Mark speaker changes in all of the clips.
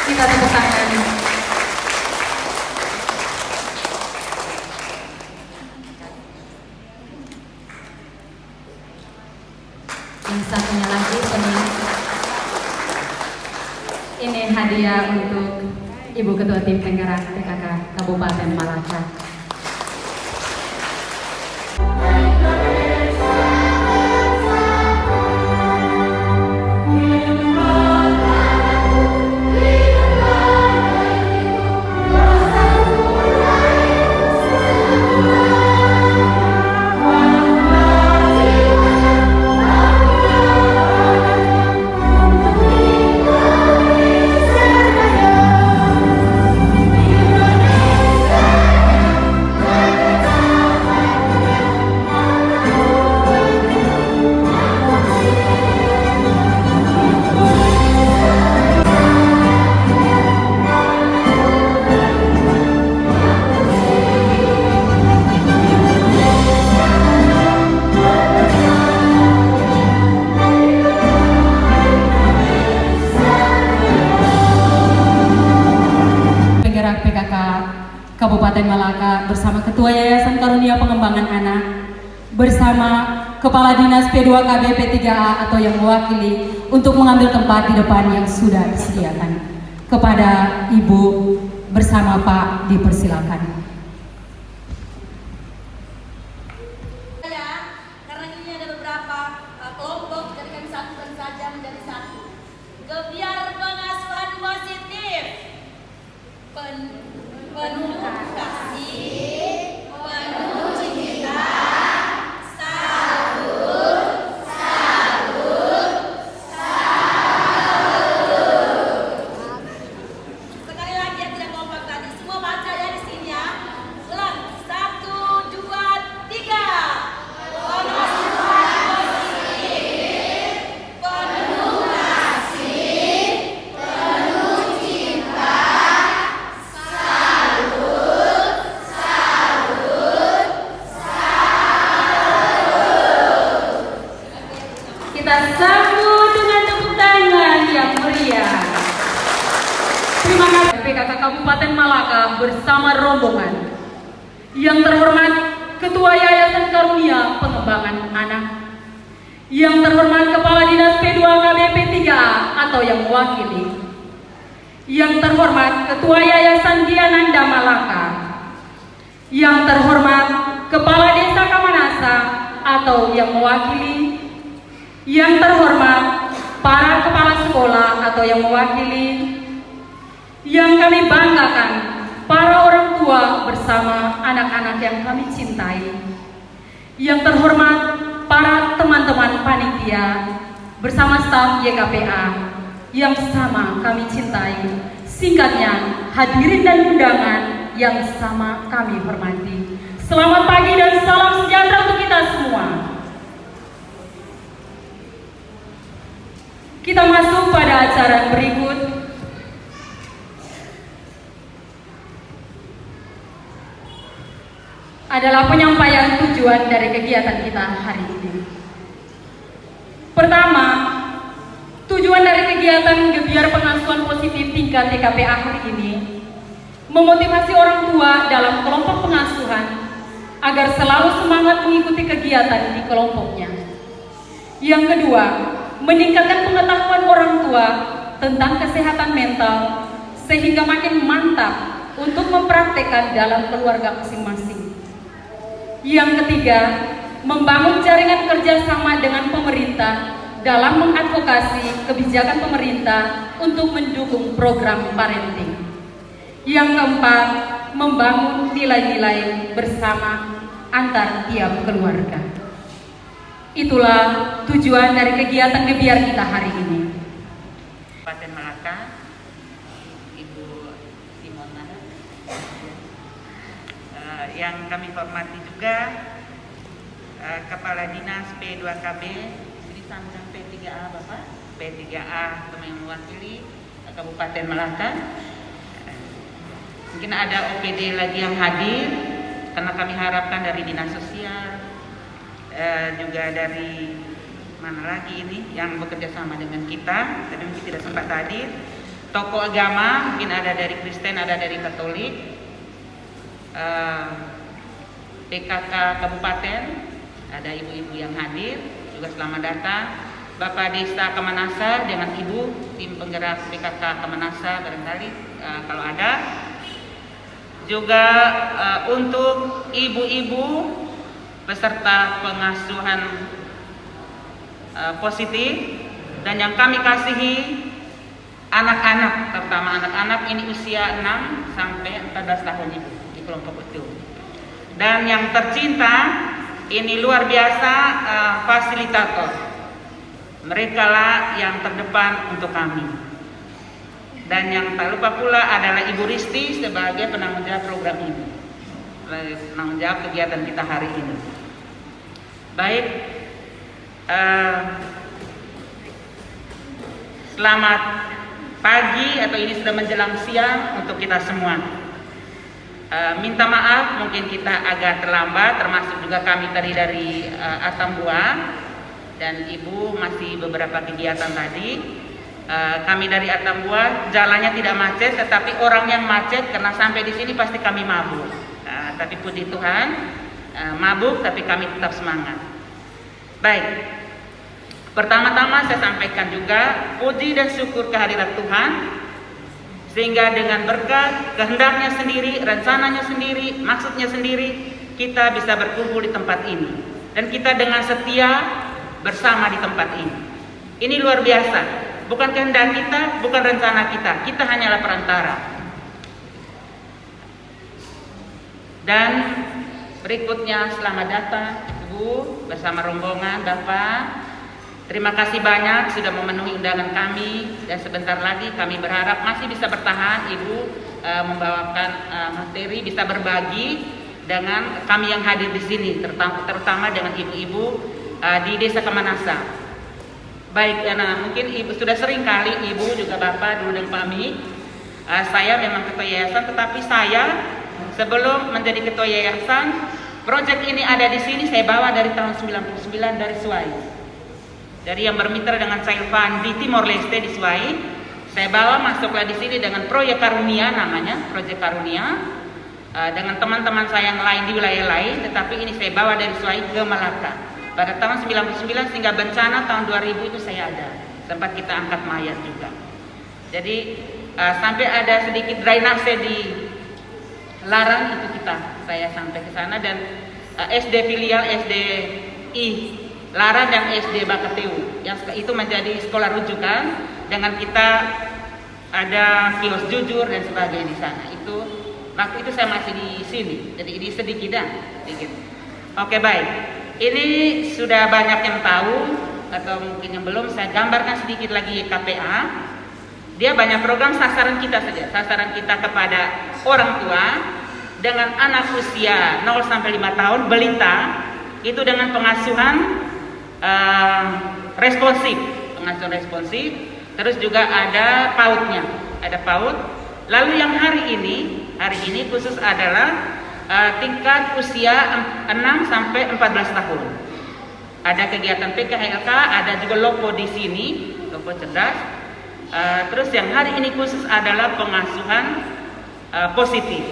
Speaker 1: Kita tepuk tangan. Yang satunya lagi ini hadiah untuk Ibu Ketua Tim Penggerak PKK Kabupaten Malaka. PKK Kabupaten Malaka bersama Ketua Yayasan Karunia Pengembangan Anak bersama Kepala Dinas P2KB P3A atau yang mewakili untuk mengambil tempat di depan yang sudah disediakan. Kepada Ibu bersama Pak dipersilakan.
Speaker 2: Karena ini ada beberapa kelompok, jadi kami satukan saja menjadi satu. Gebiar pengasuhan positif. Penuh kasih, penuh cinta, salut, salut, salut. Sekali lagi yang tidak kompak tadi, semua baca ya di sini ya. Ulang, 1, 2, 3. Pengasuhan positif, penuh kasih, penuh cinta.
Speaker 1: Kita sambut dengan tepuk tangan yang meriah. Terima kasih PKK Kabupaten Malaka bersama rombongan. Yang terhormat Ketua Yayasan Karunia Pengembangan Anak. Yang terhormat Kepala Dinas P2KB P3A atau yang mewakili. Yang terhormat Ketua Yayasan Diananda Malaka. Yang terhormat Kepala Desa Kamanasa atau yang mewakili. Yang terhormat para kepala sekolah atau yang mewakili. Yang kami banggakan para orang tua bersama anak-anak yang kami cintai. Yang terhormat para teman-teman panitia bersama staf YKPA yang sama kami cintai. Singkatnya, hadirin dan undangan yang sama kami hormati. Selamat pagi dan salam sejahtera untuk kita semua. Kita masuk pada acara berikut. Adalah penyampaian tujuan dari kegiatan kita hari ini. Pertama, tujuan dari kegiatan Gebiar Pengasuhan Positif tingkat TKPA hari ini memotivasi orang tua dalam kelompok pengasuhan agar selalu semangat mengikuti kegiatan di kelompoknya. Yang kedua, meningkatkan pengetahuan orang tua tentang kesehatan mental sehingga makin mantap untuk mempraktekkan dalam keluarga masing-masing. Yang ketiga, membangun jaringan kerjasama dengan pemerintah dalam mengadvokasi kebijakan pemerintah untuk mendukung program parenting. Yang keempat, membangun nilai-nilai bersama antar tiap keluarga. Itulah tujuan dari kegiatan Gebiar kita hari ini.
Speaker 3: Kabupaten Malaka, Ibu Simona, yang kami hormati juga Kepala Dinas P2KB, ini sambutan P3A Bapak, P3A teman yang mewakili Kabupaten Malaka. Mungkin ada OPD lagi yang hadir, karena kami harapkan dari Dinas Sosial, juga dari mana lagi ini yang bekerja sama dengan kita, tapi mungkin tidak sempat hadir. tokoh agama, mungkin ada dari Kristen, ada dari Katolik, PKK Kabupaten, ada ibu-ibu yang hadir, juga selamat datang. Bapak Desa Kemanasa dengan Ibu, tim penggerak PKK Kemanasa barangkali kalau ada. Juga untuk ibu-ibu peserta pengasuhan positif, dan yang kami kasihi anak-anak, terutama anak-anak ini usia 6 sampai 14 tahun Ibu di kelompok itu. Dan yang tercinta ini luar biasa fasilitator. Mereka lah yang terdepan untuk kami. Dan yang tak lupa pula adalah Ibu Risti sebagai penanggung jawab program ini, penanggung jawab kegiatan kita hari ini. Baik, selamat pagi atau ini sudah menjelang siang untuk kita semua. Minta maaf mungkin kita agak terlambat, termasuk juga kami tadi dari Atambua, dan Ibu masih beberapa kegiatan tadi. Kami dari Atambua jalannya tidak macet, tetapi orang yang macet karena sampai di sini pasti kami mabuk. Tapi puji Tuhan, mabuk tapi kami tetap semangat. Baik, pertama-tama saya sampaikan juga puji dan syukur kehadirat Tuhan, sehingga dengan berkat kehendaknya sendiri, rencananya sendiri, maksudnya sendiri, kita bisa berkumpul di tempat ini, dan kita dengan setia bersama di tempat ini. Ini luar biasa, bukan kehendak kita, bukan rencana kita, kita hanyalah perantara. Dan berikutnya selamat datang Ibu bersama rombongan Bapak. Terima kasih banyak sudah memenuhi undangan kami, dan sebentar lagi kami berharap masih bisa bertahan Ibu membawakan materi, bisa berbagi dengan kami yang hadir di sini, terutama dengan ibu-ibu di Desa Kemanasa. Baik, nah mungkin Ibu sudah sering kali Ibu juga Bapak dulu dengan kami. Saya memang ketua yayasan, tetapi saya sebelum menjadi ketua yayasan, proyek ini ada di sini saya bawa dari tahun 99 dari Suai. Dari yang bermitra dengan Child Fund di Timor Leste di Suai, saya bawa masuklah di sini dengan proyek Karunia, namanya proyek Karunia, dengan teman-teman saya yang lain di wilayah lain, tetapi ini saya bawa dari Suai ke Malaka pada tahun 99, sehingga bencana tahun 2000 itu saya ada, sempat kita angkat mayat juga. Jadi sampai ada sedikit drainase di Larang itu saya sampai ke sana, dan SD filial SDI Larang dan SD Bakateu yang itu menjadi sekolah rujukan, dengan kita ada kios jujur dan sebagainya di sana. Itu waktu itu saya masih di sini, jadi ini sedikit. Oke, baik. Ini sudah banyak yang tahu atau mungkin yang belum. Saya gambarkan sedikit lagi KPA. Dia banyak program, sasaran kita saja. Sasaran kita kepada orang tua dengan anak usia 0 sampai 5 tahun balita, itu dengan pengasuhan responsif, pengasuhan responsif. Terus juga ada PAUD-nya, ada PAUD. Lalu yang hari ini khusus adalah tingkat usia 6 sampai 14 tahun. Ada kegiatan PKHLK, ada juga LOPO di sini, LOPO cerdas. Terus yang hari ini khusus adalah pengasuhan positif,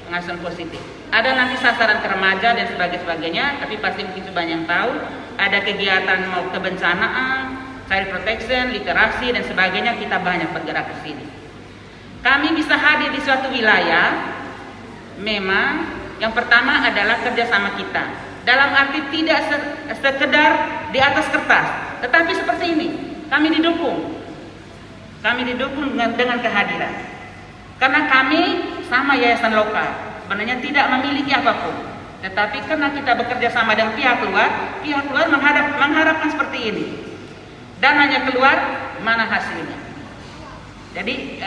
Speaker 3: pengasuhan positif. Ada nanti sasaran ke remaja dan sebagainya, tapi pasti mungkin banyak yang tahu. Ada kegiatan mau kebencanaan, child protection, literasi dan sebagainya, kita banyak bergerak ke sini. Kami bisa hadir di suatu wilayah, memang yang pertama adalah kerjasama kita. Dalam arti tidak sekedar di atas kertas, tetapi seperti ini, kami didukung. Kami didukung dengan kehadiran. Karena kami sama yayasan lokal, sebenarnya tidak memiliki apapun. Tetapi karena kita bekerja sama dengan pihak luar mengharapkan seperti ini. Dananya keluar, mana hasilnya? Jadi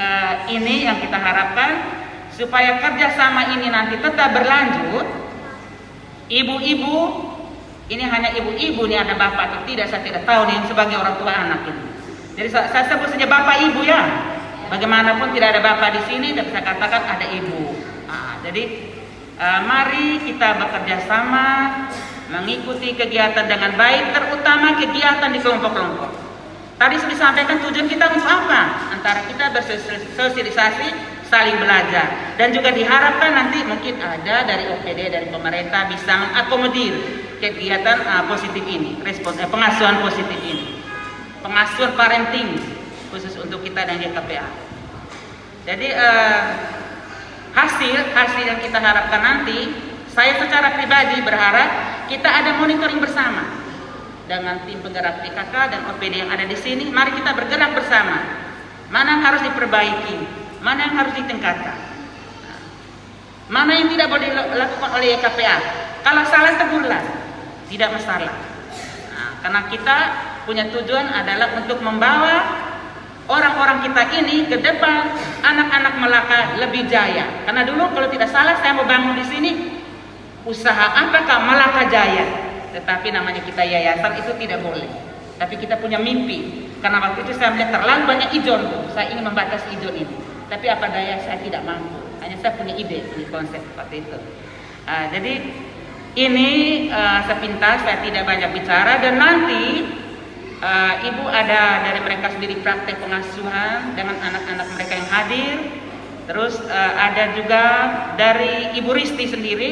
Speaker 3: ini yang kita harapkan, supaya kerjasama ini nanti tetap berlanjut. Ibu-ibu, ini hanya ibu-ibu, ini ada bapak atau tidak saya tidak tahu nih, sebagai orang tua anak ini. Jadi saya sebut saja bapak ibu ya. Bagaimanapun tidak ada bapak di sini, tapi saya katakan ada ibu. Jadi mari kita bekerja sama, mengikuti kegiatan dengan baik, terutama kegiatan di kelompok-kelompok. Tadi sudah disampaikan tujuan kita untuk apa? Antara kita bersosialisasi, saling belajar, dan juga diharapkan nanti mungkin ada dari OPD, dari pemerintah bisa mengakomodir kegiatan positif ini, pengasuhan positif ini, pengasuhan parenting khusus untuk kita dan YKPA. Jadi hasil yang kita harapkan nanti, saya secara pribadi berharap kita ada monitoring bersama dengan tim penggerak PKK dan OPD yang ada di sini. Mari kita bergerak bersama. Mana yang harus diperbaiki, mana yang harus ditingkatkan, mana yang tidak boleh dilakukan oleh YKPA. Kalau salah tegurlah, tidak masalah. Karena kita punya tujuan adalah untuk membawa orang-orang kita ini ke depan, anak-anak Melaka lebih jaya. Karena dulu kalau tidak salah saya mau bangun di sini usaha apakah Melaka Jaya, tetapi namanya kita yayasan itu tidak boleh. Tapi kita punya mimpi. Karena waktu itu saya melihat terlalu banyak ijon, saya ingin membatasi ijon ini. Tapi apa daya saya tidak mampu. Hanya saya punya ide, punya konsep seperti itu. Jadi ini sepintas, saya tidak banyak bicara. Dan nanti Ibu ada dari mereka sendiri praktek pengasuhan dengan anak-anak mereka yang hadir. Terus ada juga dari Ibu Risti sendiri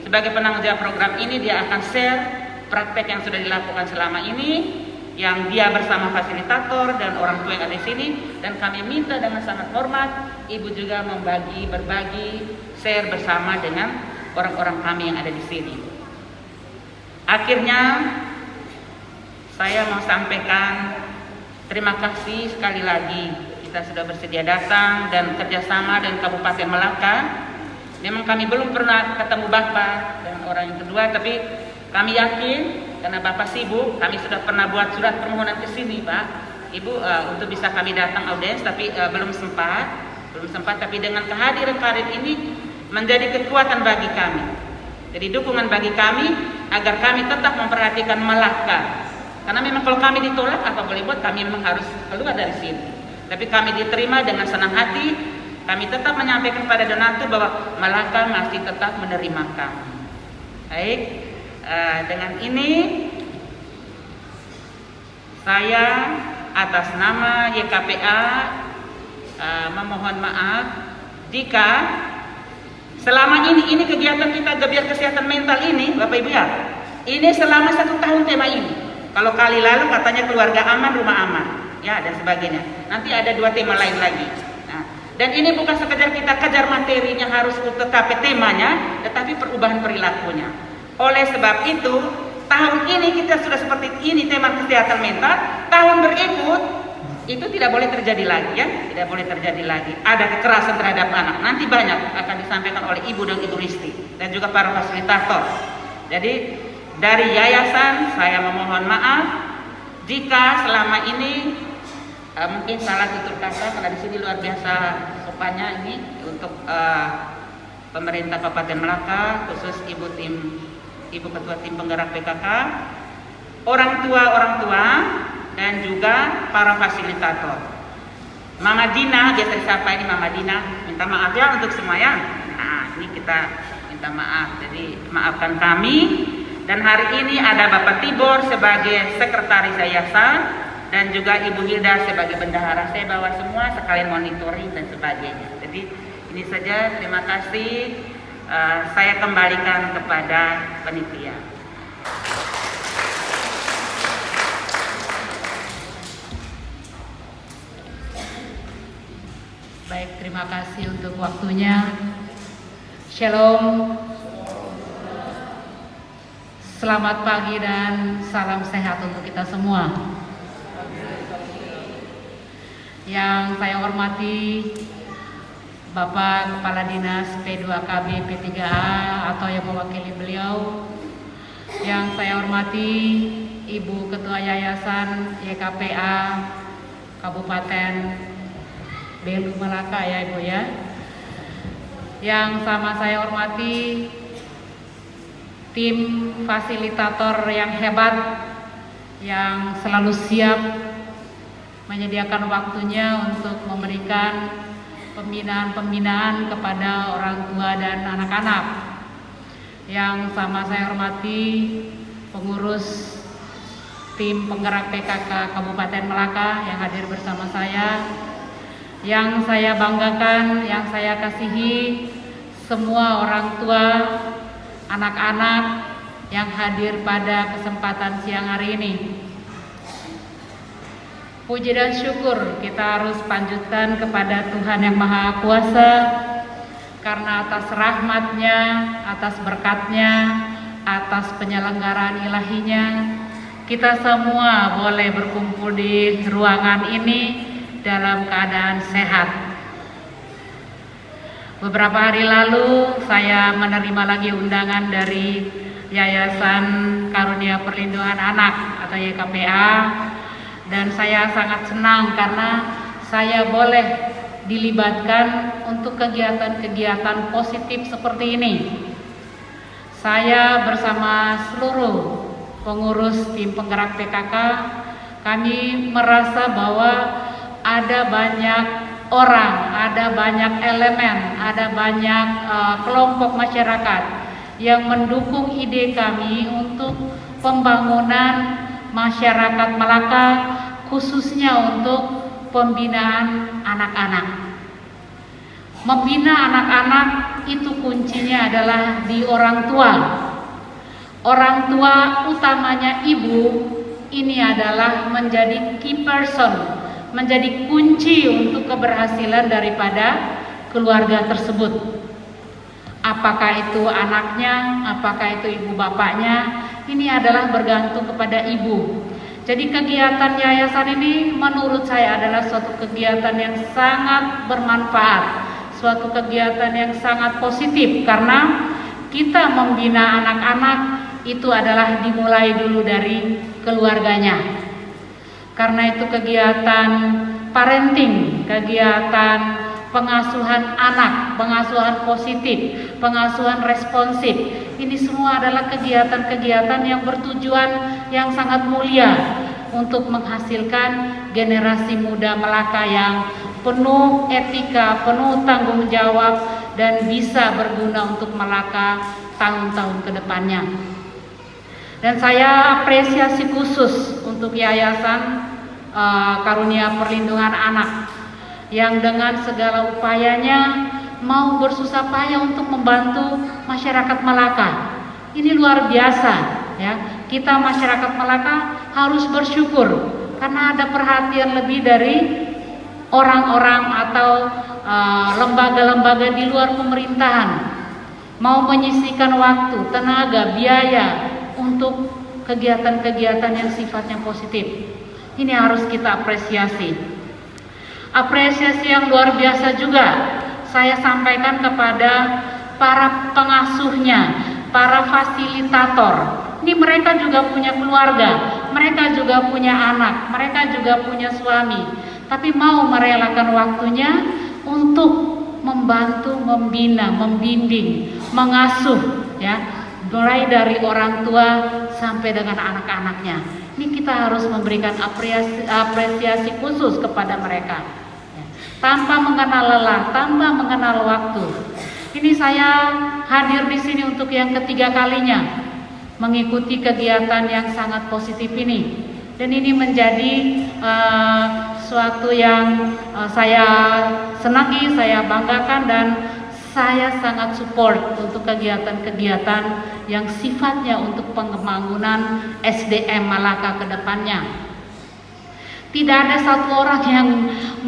Speaker 3: sebagai penanggung jawab program ini, dia akan share praktek yang sudah dilakukan selama ini, yang dia bersama fasilitator dan orang tua yang ada di sini. Dan kami minta dengan sangat hormat Ibu juga berbagi, share bersama dengan orang-orang kami yang ada di sini. Akhirnya saya mau sampaikan terima kasih sekali lagi. Kita sudah bersedia datang dan kerjasama dengan Kabupaten Melaka. Memang kami belum pernah ketemu Bapak dengan orang yang kedua, tapi kami yakin karena Bapak sibuk, kami sudah pernah buat surat permohonan ke sini, Pak, Ibu, untuk bisa kami datang audiens, tapi belum sempat. Tapi dengan kehadiran Karin ini menjadi kekuatan bagi kami. Jadi dukungan bagi kami agar kami tetap memperhatikan Melaka. Karena memang kalau kami ditolak apa boleh buat, kami memang harus keluar dari sini. Tapi kami diterima dengan senang hati. Kami tetap menyampaikan pada donatur bahwa Melaka masih tetap menerima kami. Baik, dengan ini saya atas nama YKPA memohon maaf jika selama ini kegiatan kita gebiar kesehatan mental ini, Bapak Ibu ya, ini selama 1 tahun tema ini. Kalau kali lalu katanya keluarga aman, rumah aman, ya, dan sebagainya. Nanti ada 2 tema lain lagi. Nah, dan ini bukan sekedar kita kejar materinya harus tetapi temanya, tetapi perubahan perilakunya. Oleh sebab itu, tahun ini kita sudah seperti ini tema kesehatan mental. Tahun berikut itu tidak boleh terjadi lagi, ya, tidak boleh terjadi lagi. Ada kekerasan terhadap anak. Nanti banyak akan disampaikan oleh Ibu dan Ibu Risti dan juga para fasilitator. Jadi dari yayasan saya memohon maaf jika selama ini mungkin salah tutur kata, karena di sini luar biasa sopannya ini untuk pemerintah Kabupaten Melaka, khusus Ibu Ketua Tim Penggerak PKK, orang tua dan juga para fasilitator. Mama Dina, biasa disapa ini Mama Dina, minta maaf ya untuk semua ya. Nah, ini kita minta maaf. Jadi maafkan kami. Dan hari ini ada Bapak Tibor sebagai sekretaris yayasan dan juga Ibu Hilda sebagai bendahara. Saya bawa semua sekalian monitoring dan sebagainya. Jadi ini saja, terima kasih. Saya kembalikan kepada panitia.
Speaker 1: Baik, terima kasih untuk waktunya. Shalom. Selamat pagi dan salam sehat untuk kita semua. Yang saya hormati Bapak Kepala Dinas P2KB P3A atau yang mewakili beliau. Yang saya hormati Ibu Ketua Yayasan YKPA Kabupaten Belu Melaka ya Ibu ya. Yang sama saya hormati tim fasilitator yang hebat yang selalu siap menyediakan waktunya untuk memberikan pembinaan kepada orang tua dan anak-anak. Yang sama saya hormati pengurus tim penggerak PKK Kabupaten Melaka yang hadir bersama saya, yang saya banggakan, yang saya kasihi, semua orang tua, anak-anak yang hadir pada kesempatan siang hari ini. Puji dan syukur kita harus panjutkan kepada Tuhan yang Maha Kuasa, karena atas rahmat-Nya, atas berkat-Nya, atas penyelenggaraan ilahi-Nya, kita semua boleh berkumpul di ruangan ini dalam keadaan sehat. Beberapa hari lalu saya menerima lagi undangan dari Yayasan Karunia Perlindungan Anak atau YKPA, dan saya sangat senang karena saya boleh dilibatkan untuk kegiatan-kegiatan positif seperti ini. Saya bersama seluruh pengurus tim penggerak PKK, kami merasa bahwa ada banyak orang, ada banyak elemen, ada banyak kelompok masyarakat yang mendukung ide kami untuk pembangunan masyarakat Melaka, khususnya untuk pembinaan anak-anak. Membina anak-anak itu kuncinya adalah di orang tua. Orang tua, utamanya ibu, ini adalah menjadi key person, menjadi kunci untuk keberhasilan daripada keluarga tersebut. Apakah itu anaknya, apakah itu ibu bapaknya, ini adalah bergantung kepada ibu. Jadi kegiatan yayasan ini menurut saya adalah suatu kegiatan yang sangat bermanfaat, suatu kegiatan yang sangat positif, karena kita membina anak-anak itu adalah dimulai dulu dari keluarganya. Karena itu kegiatan parenting, kegiatan pengasuhan anak, pengasuhan positif, pengasuhan responsif, ini semua adalah kegiatan-kegiatan yang bertujuan yang sangat mulia untuk menghasilkan generasi muda Melaka yang penuh etika, penuh tanggung jawab, dan bisa berguna untuk Melaka tahun-tahun ke depannya. Dan saya apresiasi khusus untuk Yayasan Karunia Perlindungan Anak yang dengan segala upayanya mau bersusah payah untuk membantu masyarakat Melaka. Ini luar biasa ya. Kita masyarakat Melaka harus bersyukur karena ada perhatian lebih dari orang-orang atau lembaga-lembaga di luar pemerintahan mau menyisihkan waktu, tenaga, biaya untuk kegiatan-kegiatan yang sifatnya positif. Ini harus kita apresiasi. Apresiasi yang luar biasa juga saya sampaikan kepada para pengasuhnya, para fasilitator. Ini mereka juga punya keluarga, mereka juga punya anak, mereka juga punya suami, tapi mau merelakan waktunya untuk membantu, membina, membimbing, mengasuh ya, mulai dari orang tua sampai dengan anak-anaknya. Ini kita harus memberikan apresiasi khusus kepada mereka ya, tanpa mengenal lelah, tanpa mengenal waktu. Ini saya hadir di sini untuk yang ketiga kalinya mengikuti kegiatan yang sangat positif ini, dan ini menjadi suatu yang saya senangi, saya banggakan, dan saya sangat support untuk kegiatan-kegiatan yang sifatnya untuk pembangunan SDM Melaka ke depannya. Tidak ada satu orang yang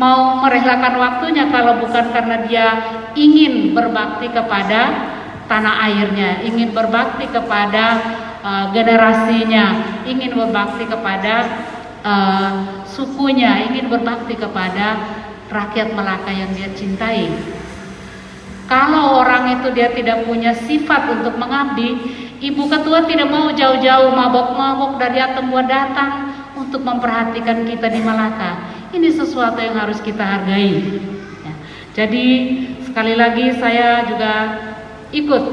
Speaker 1: mau merelakan waktunya kalau bukan karena dia ingin berbakti kepada tanah airnya, ingin berbakti kepada generasinya, ingin berbakti kepada sukunya, ingin berbakti kepada rakyat Melaka yang dia cintai. Kalau orang itu dia tidak punya sifat untuk mengabdi, Ibu Ketua tidak mau jauh-jauh mabok-mabok dari Atembuah datang untuk memperhatikan kita di Melaka. Ini sesuatu yang harus kita hargai ya. Jadi sekali lagi saya juga ikut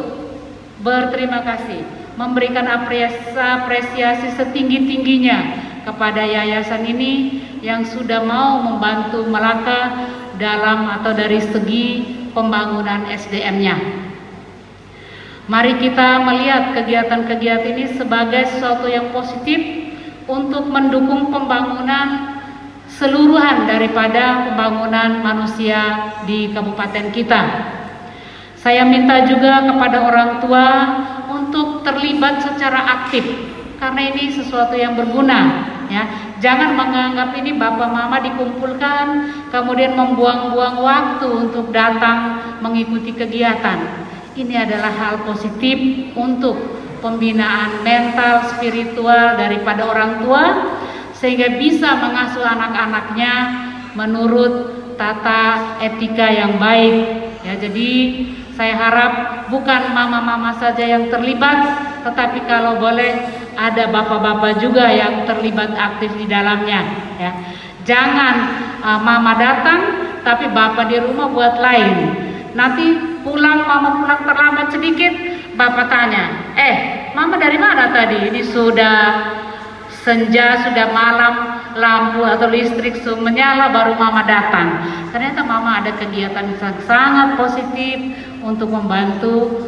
Speaker 1: berterima kasih, memberikan apresiasi setinggi-tingginya kepada yayasan ini yang sudah mau membantu Melaka dalam atau dari segi pembangunan SDM-nya. Mari kita melihat kegiatan-kegiatan ini sebagai sesuatu yang positif, untuk mendukung pembangunan seluruhan daripada pembangunan manusia di kabupaten kita. Saya minta juga kepada orang tua untuk terlibat secara aktif karena ini sesuatu yang berguna, ya. Jangan menganggap ini bapak mama dikumpulkan kemudian membuang-buang waktu untuk datang mengikuti kegiatan. Ini adalah hal positif untuk pembinaan mental spiritual daripada orang tua sehingga bisa mengasuh anak-anaknya menurut tata etika yang baik, ya. Jadi saya harap bukan mama-mama saja yang terlibat, tetapi kalau boleh ada bapak-bapak juga yang terlibat aktif di dalamnya, ya. Jangan mama datang tapi bapak di rumah buat lain. Nanti mama pulang terlambat sedikit, bapak tanya, mama dari mana tadi? Ini sudah senja, sudah malam, lampu atau listrik menyala baru mama datang. Ternyata mama ada kegiatan yang sangat positif untuk membantu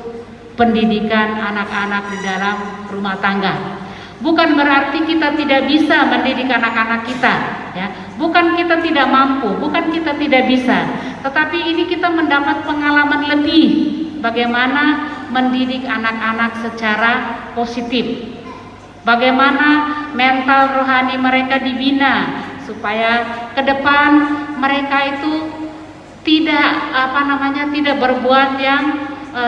Speaker 1: pendidikan anak-anak di dalam rumah tangga. Bukan berarti kita tidak bisa mendidik anak-anak kita, ya. Bukan kita tidak mampu, bukan kita tidak bisa, tetapi ini kita mendapat pengalaman lebih bagaimana mendidik anak-anak secara positif. Bagaimana mental rohani mereka dibina supaya ke depan mereka itu tidak tidak berbuat yang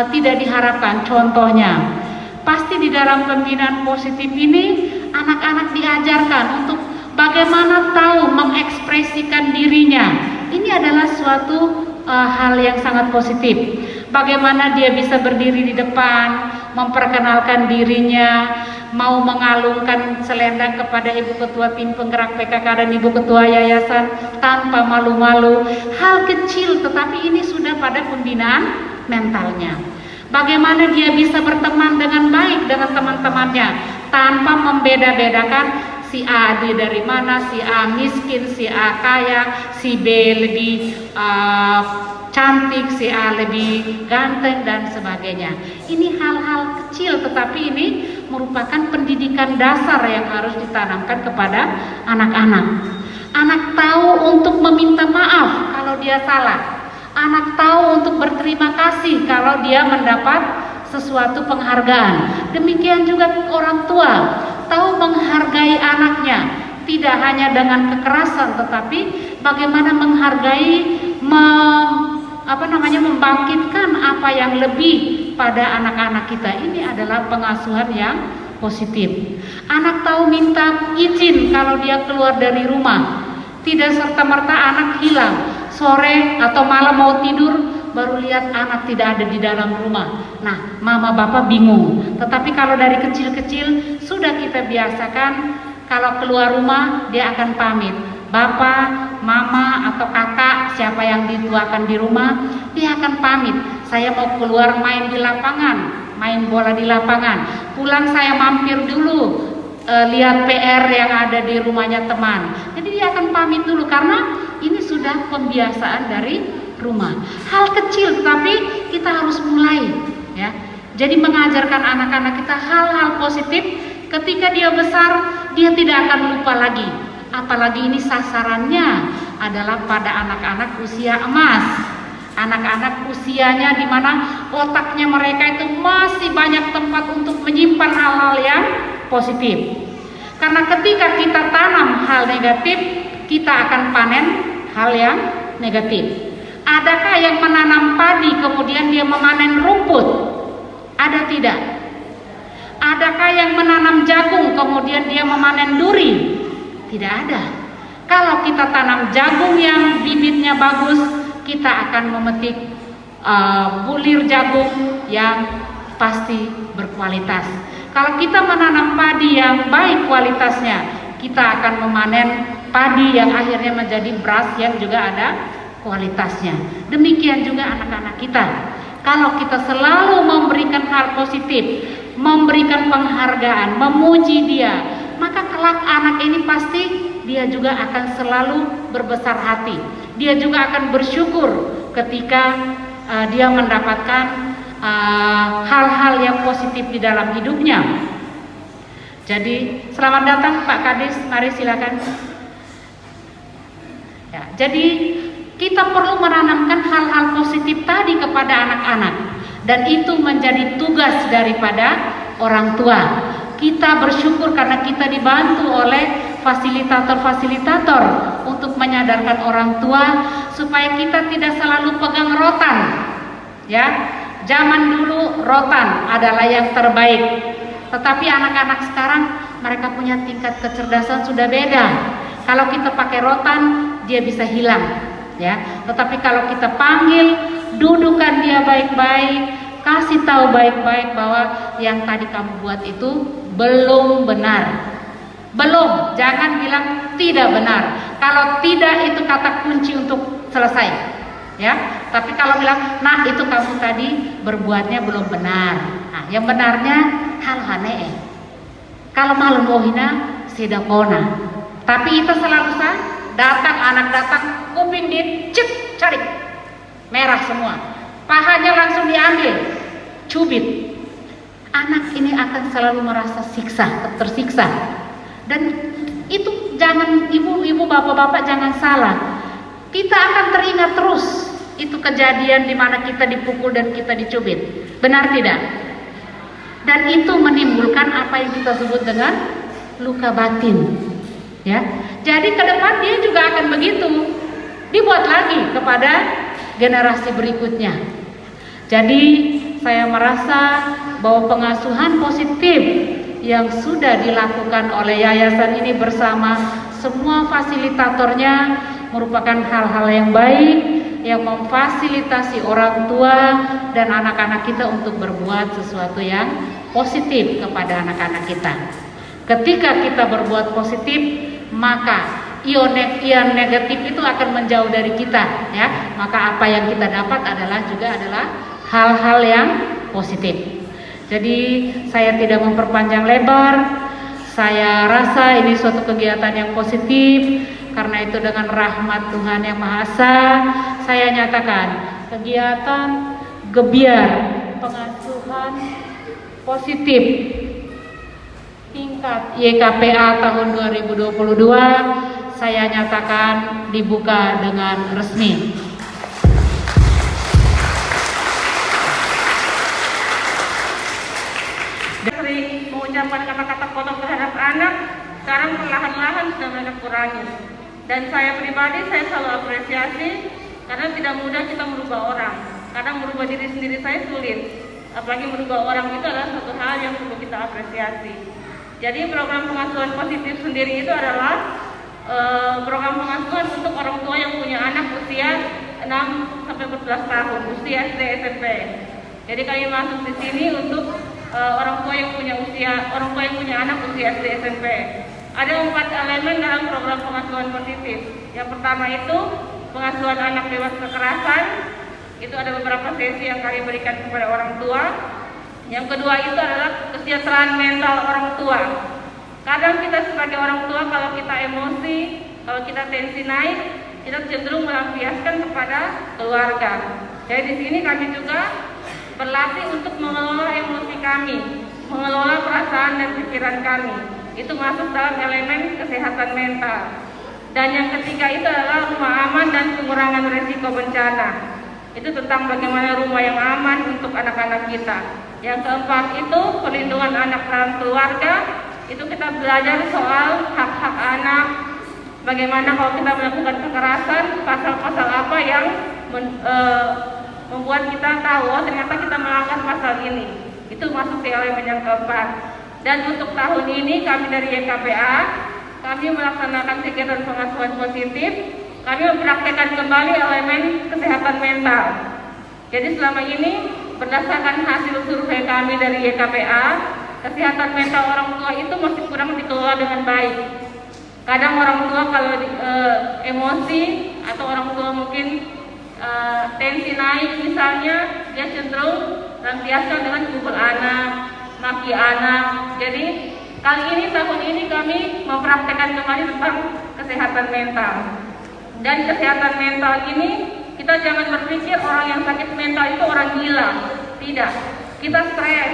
Speaker 1: tidak diharapkan. Contohnya, pasti di dalam pembinaan positif ini anak-anak diajarkan untuk bagaimana tahu mengekspresikan dirinya. Ini adalah suatu hal yang sangat positif. Bagaimana dia bisa berdiri di depan, memperkenalkan dirinya, mau mengalungkan selendang kepada Ibu Ketua Tim Penggerak PKK dan Ibu Ketua Yayasan tanpa malu-malu. Hal kecil tetapi ini sudah pada pembinaan mentalnya. Bagaimana dia bisa berteman dengan baik dengan teman-temannya tanpa membeda-bedakan si A dari mana, si A miskin, si A kaya, si B lebih cantik, si A lebih ganteng dan sebagainya. Ini hal-hal kecil tetapi ini merupakan pendidikan dasar yang harus ditanamkan kepada anak-anak. Anak tahu untuk meminta maaf kalau dia salah. Anak tahu untuk berterima kasih kalau dia mendapat sesuatu penghargaan. Demikian juga orang tua tahu menghargai anaknya, tidak hanya dengan kekerasan tetapi bagaimana menghargai, membangkitkan apa yang lebih pada anak-anak kita. Ini adalah pengasuhan yang positif. Anak tahu minta izin kalau dia keluar dari rumah. Tidak serta-merta anak hilang. Sore atau malam mau tidur baru lihat anak tidak ada di dalam rumah. Nah, mama bapak bingung. Tetapi kalau dari kecil-kecil sudah kita biasakan kalau keluar rumah dia akan pamit. Bapak, mama atau kakak siapa yang dituakan di rumah, dia akan pamit. Saya mau keluar main di lapangan, main bola di lapangan. Pulang saya mampir dulu lihat PR yang ada di rumahnya teman. Jadi dia akan pamit dulu karena ini sudah pembiasaan dari rumah. Hal kecil tapi kita harus mulai, ya. Jadi mengajarkan anak-anak kita hal-hal positif. Ketika dia besar dia tidak akan lupa lagi. Apalagi ini sasarannya adalah pada anak-anak usia emas. Anak-anak usianya di mana otaknya mereka itu masih banyak tempat untuk menyimpan hal-hal yang positif. Karena ketika kita tanam hal negatif, kita akan panen hal yang negatif. Adakah yang menanam padi kemudian dia memanen rumput? Ada tidak? Adakah yang menanam jagung kemudian dia memanen duri? Tidak ada. Kalau kita tanam jagung yang bibitnya bagus, kita akan memetik bulir jagung yang pasti berkualitas. Kalau kita menanam padi yang baik kualitasnya, kita akan memanen padi yang akhirnya menjadi beras yang juga ada kualitasnya. Demikian juga anak-anak kita. Kalau kita selalu memberikan hal positif, memberikan penghargaan, memuji dia, maka kelak anak ini pasti dia juga akan selalu berbesar hati. Dia juga akan bersyukur ketika dia mendapatkan hal-hal yang positif di dalam hidupnya. Jadi selamat datang Pak Kadis, mari silakan. Ya, jadi kita perlu menanamkan hal-hal positif tadi kepada anak-anak, dan itu menjadi tugas daripada orang tua. Kita bersyukur karena kita dibantu oleh fasilitator-fasilitator untuk menyadarkan orang tua supaya kita tidak selalu pegang rotan. Ya, zaman dulu rotan adalah yang terbaik. Tetapi anak-anak sekarang mereka punya tingkat kecerdasan sudah beda. Kalau kita pakai rotan, dia bisa hilang, ya. Tetapi kalau kita panggil, dudukan dia baik-baik, kasih tahu baik-baik bahwa yang tadi kamu buat itu belum benar. Belum, jangan bilang tidak benar. Kalau tidak itu kata kunci untuk selesai, ya. Tapi kalau bilang, nah itu kamu tadi berbuatnya belum benar. Nah, yang benarnya hal hanee. Kalau malam ohina sedapona. Tapi itu selalu datang, anak datang, kuping dicek, cari merah semua, pahanya langsung diambil, cubit. Anak ini akan selalu merasa tersiksa. Dan itu jangan, ibu-ibu, bapak-bapak jangan salah. Kita akan teringat terus itu kejadian di mana kita dipukul dan kita dicubit. Benar tidak? Dan itu menimbulkan apa yang kita sebut dengan luka batin. Ya, jadi ke depan dia juga akan begitu, dibuat lagi kepada generasi berikutnya. Jadi saya merasa bahwa pengasuhan positif yang sudah dilakukan oleh yayasan ini bersama semua fasilitatornya merupakan hal-hal yang baik yang memfasilitasi orang tua dan anak-anak kita untuk berbuat sesuatu yang positif kepada anak-anak kita. Ketika kita berbuat positif, maka ion negatif itu akan menjauh dari kita, ya. Maka apa yang kita dapat adalah hal-hal yang positif. Jadi saya tidak memperpanjang lebar. Saya rasa ini suatu kegiatan yang positif. Karena itu dengan rahmat Tuhan Yang Maha Esa, saya nyatakan kegiatan gebiar pengasuhan positif tingkat YKPA tahun 2022 saya nyatakan dibuka dengan resmi.
Speaker 4: Sering mengucapkan kata-kata kotor terhadap anak, sekarang perlahan-lahan sudah banyak kurangi. Dan saya pribadi, saya selalu apresiasi karena tidak mudah kita merubah orang. Kadang merubah diri sendiri saya sulit, apalagi merubah orang itu adalah satu hal yang perlu kita apresiasi. Jadi program pengasuhan positif sendiri itu adalah program pengasuhan untuk orang tua yang punya anak usia 6 sampai 14 tahun, usia SD SMP. Jadi kami masuk di sini untuk orang tua yang punya anak usia SD SMP. Ada 4 elemen dalam program pengasuhan positif. Yang pertama itu pengasuhan anak bebas kekerasan. Itu ada beberapa sesi yang kami berikan kepada orang tua. Yang kedua itu adalah kesejahteraan mental orang tua. Kadang kita sebagai orang tua kalau kita emosi, kalau kita tensi naik, kita cenderung melampiaskan kepada keluarga. Jadi di sini kami juga berlatih untuk mengelola emosi kami, mengelola perasaan dan pikiran kami. Itu masuk dalam elemen kesehatan mental. Dan yang ketiga itu adalah rumah aman dan pengurangan risiko bencana. Itu tentang bagaimana rumah yang aman untuk anak-anak kita. Yang keempat itu perlindungan anak dalam keluarga. Itu kita belajar soal hak-hak anak. Bagaimana kalau kita melakukan kekerasan, pasal-pasal apa yang membuat kita tahu oh, ternyata kita melanggar pasal ini. Itu masuk di elemen yang keempat. Dan untuk tahun ini kami dari YKPA, kami melaksanakan kegiatan pengasuhan positif. Kami mempraktekkan kembali elemen kesehatan mental. Jadi selama ini berdasarkan hasil survei kami dari YKPA, kesehatan mental orang tua itu masih kurang dikelola dengan baik. Kadang orang tua kalau emosi atau orang tua mungkin tensi naik misalnya, dia cenderung lampiaskan dengan pukul anak, maki anak. Jadi tahun ini kami mempraktekkan kembali tentang kesehatan mental. Dan kesehatan mental ini kita jangan berpikir orang yang sakit mental itu orang gila. Tidak, kita stres.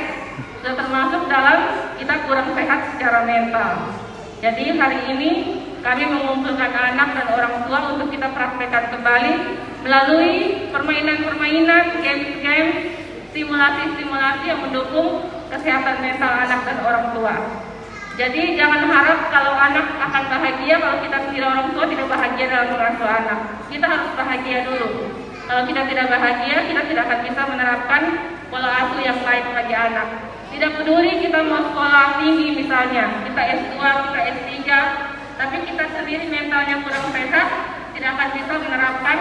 Speaker 4: sudah termasuk dalam kita kurang sehat secara mental. Jadi hari ini kami mengumpulkan anak dan orang tua untuk kita praktekkan kembali melalui permainan-permainan, games-games, simulasi-simulasi yang mendukung kesehatan mental anak dan orang tua. Jadi jangan harap kalau anak akan bahagia kalau kita sendiri orang tua tidak bahagia dalam mengasuh anak. Kita harus bahagia dulu. Kalau kita tidak bahagia, kita tidak akan bisa menerapkan pola asuh yang baik bagi anak. Tidak peduli kita mau sekolah tinggi misalnya, kita S2, kita S3, tapi kita sendiri mentalnya kurang sehat, tidak akan bisa menerapkan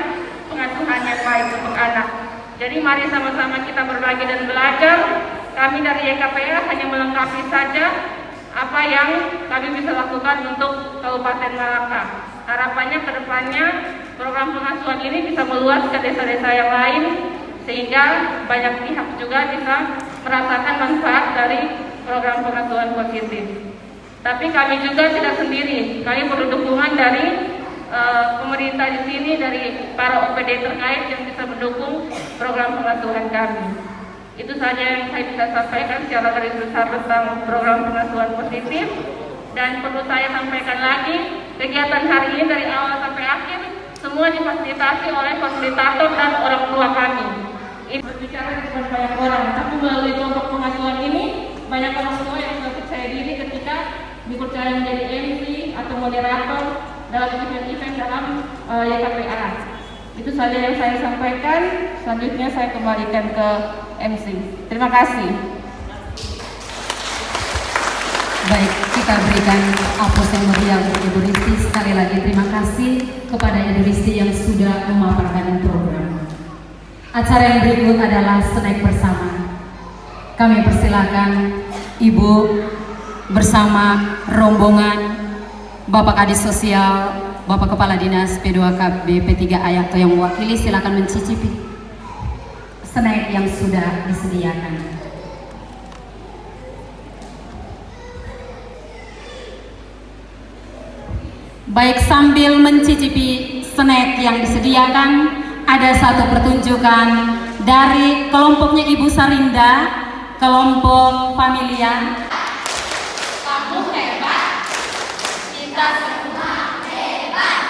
Speaker 4: pengasuhan yang baik untuk anak. Jadi mari sama-sama kita berbagi dan belajar. Kami dari YKPA hanya melengkapi saja apa yang kami bisa lakukan untuk Kabupaten Malaka. Harapannya ke depannya program pengasuhan ini bisa meluas ke desa-desa yang lain sehingga banyak pihak juga bisa merasakan manfaat dari program pengasuhan positif. Tapi kami juga tidak sendiri. Kami perlu dukungan dari pemerintah di sini, dari para OPD terkait yang bisa mendukung program pengasuhan kami. Itu saja yang saya bisa sampaikan secara garis besar tentang program pengasuhan positif. Dan perlu saya sampaikan lagi, kegiatan hari ini dari awal sampai akhir semua difasilitasi oleh fasilitator dan orang tua kami. Ini berbicara dengan banyak orang, tapi melalui kelompok pengasuhan ini banyak orang tua yang sudah percaya diri ketika dipercaya menjadi MC atau moderator dalam event-event dalam YKPA. Itu saja yang saya sampaikan. Selanjutnya saya kembalikan ke MC. Terima kasih.
Speaker 1: Baik, kita berikan aplaus yang meriah untuk Ibu Risti. Sekali lagi terima kasih kepada Ibu Risti yang sudah memaparkan program. Acara yang berikut adalah snack bersama. Kami persilakan Ibu bersama rombongan Bapak Kadis Sosial, Bapak Kepala Dinas P2KB P3 Ayakto yang mewakili, silakan mencicipi snack yang sudah disediakan. Baik, sambil mencicipi snack yang disediakan, ada satu pertunjukan dari kelompoknya Ibu Sarinda, kelompok Familia.
Speaker 2: Kamu hebat, kita semua hebat.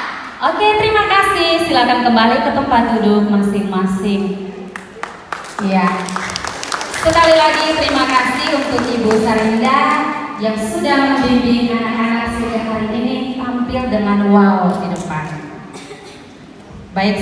Speaker 1: Oke, terima kasih. Silakan kembali ke tempat duduk masing-masing. Ya. Sekali lagi terima kasih untuk Ibu Sarinda yang sudah membimbing anak-anak sore hari ini tampil dengan wow di depan. Baik.